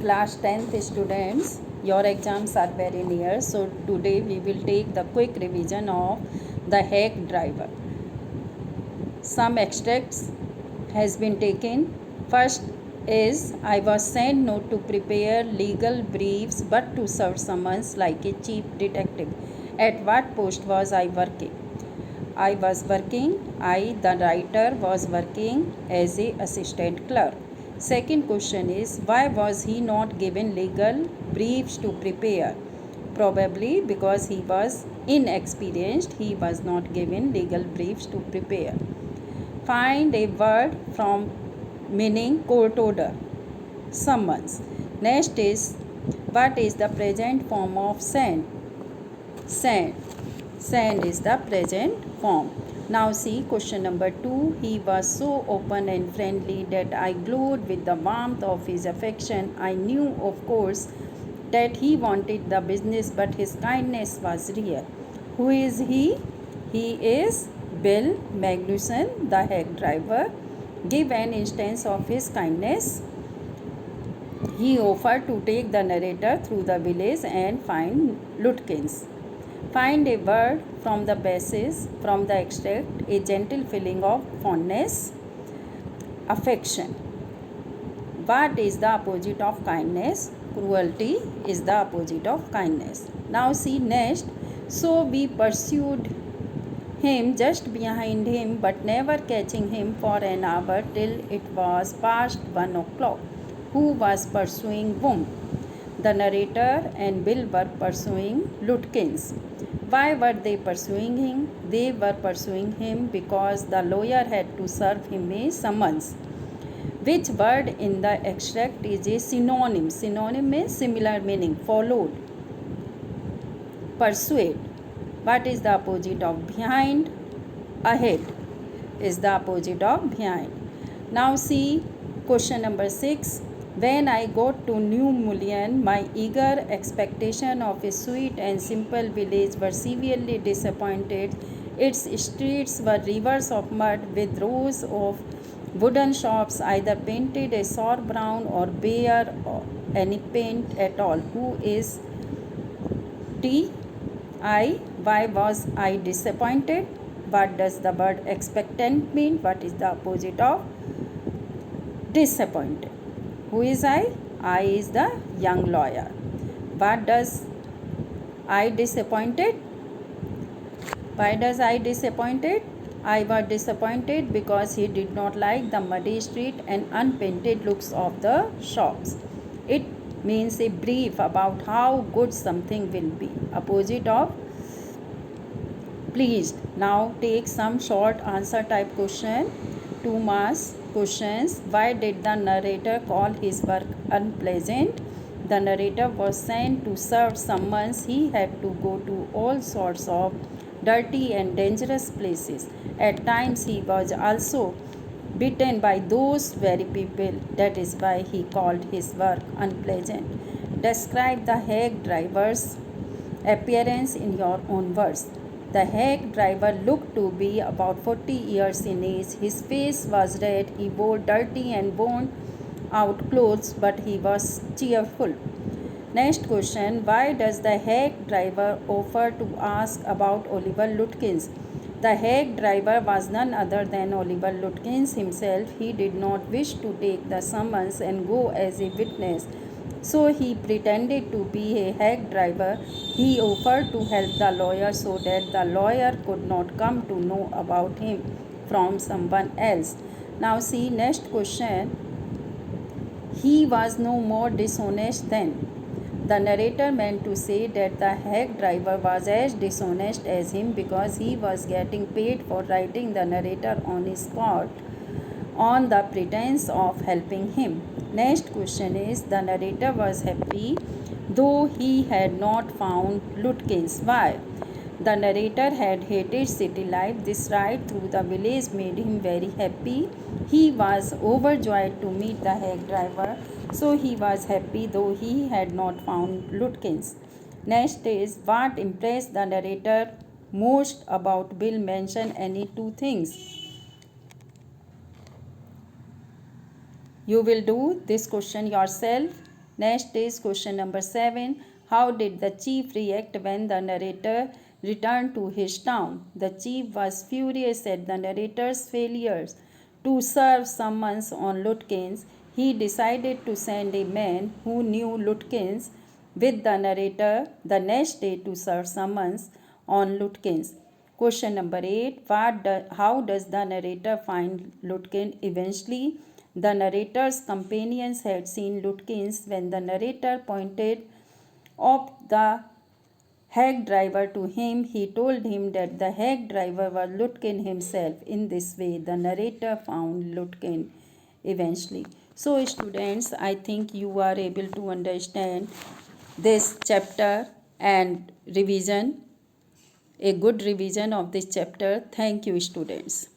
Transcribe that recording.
Class 10th students, your exams are very near, so today we will take the quick revision of the hack driver. Some extracts has been taken. First is, I was sent not to prepare legal briefs but to serve summons like a chief detective. At what post was I working? I was working, the writer, was working as a assistant clerk. Second question is, why was he not given legal briefs to prepare? Probably because he was inexperienced, he was not given legal briefs to prepare. Find a word from meaning court order, summons. Next is, what is the present form of send? Send. Send is the present form. Now see question number 2. He was so open and friendly that I glowed with the warmth of his affection. I knew, of course, that he wanted the business, but his kindness was real. Who is he? He is Bill Magnuson, the hack driver. Give an instance of his kindness. He offered to take the narrator through the village and find Lutkins. Find a word from the basis, from the extract, a gentle feeling of fondness, affection. What is the opposite of kindness? Cruelty is the opposite of kindness. Now see next. So we pursued him just behind him, but never catching him for an hour till it was past 1 o'clock. Who was pursuing whom? The narrator and Bill were pursuing Lutkins. Why were they pursuing him? They were pursuing him because the lawyer had to serve him a summons. Which word in the extract is a synonym? Synonym means similar meaning, followed. Persuade. What is the opposite of behind? Ahead is the opposite of behind. Now see question number 6. When I got to New Mullion, my eager expectation of a sweet and simple village were severely disappointed. Its streets were rivers of mud with rows of wooden shops, either painted a sour brown or bare any paint at all. Who is T? I. Why was I disappointed? What does the word expectant mean? What is the opposite of disappointed? Who is I? I is the young lawyer. What does I disappointed? Why does I disappointed? I was disappointed because he did not like the muddy street and unpainted looks of the shops. It means a brief about how good something will be. Opposite of pleased. Now take some short answer type question. 2 marks questions. Why did the narrator call his work unpleasant? The narrator was sent to serve summons. He had to go to all sorts of dirty and dangerous places. At times he was also beaten by those very people. That is why he called his work unpleasant. Describe the hack driver's appearance in your own words. The hack driver looked to be about 40 years in age. His face was red. He wore dirty and worn out clothes, but he was cheerful. Next question. Why does the hack driver offer to ask about Oliver Lutkins? The hack driver was none other than Oliver Lutkins himself. He did not wish to take the summons and go as a witness, so he pretended to be a hack driver. He offered to help the lawyer so that the lawyer could not come to know about him from someone else. Now see next question. He was no more dishonest then. The narrator meant to say that the hack driver was as dishonest as him because he was getting paid for writing the narrator on his spot on the pretense of helping him. Next question is, the narrator was happy though he had not found Lutkins. Why? The narrator had hated city life. This ride through the village made him very happy. He was overjoyed to meet the hack driver, so he was happy though he had not found Lutkins. Next is, what impressed the narrator most about Bill? Mention any 2 things. You will do this question yourself. Next is question number 7. How did the chief react when the narrator returned to his town? The chief was furious at the narrator's failures to serve summons on Lutkins. He decided to send a man who knew Lutkins with the narrator the next day to serve summons on Lutkins. Question number 8. How does the narrator find Lutkin eventually? The narrator's companions had seen Lutkins when the narrator pointed out the hack driver to him. He told him that the hack driver was Lutkin himself. In this way, the narrator found Lutkin eventually. So, students, I think you are able to understand this chapter and revision, a good revision of this chapter. Thank you, students.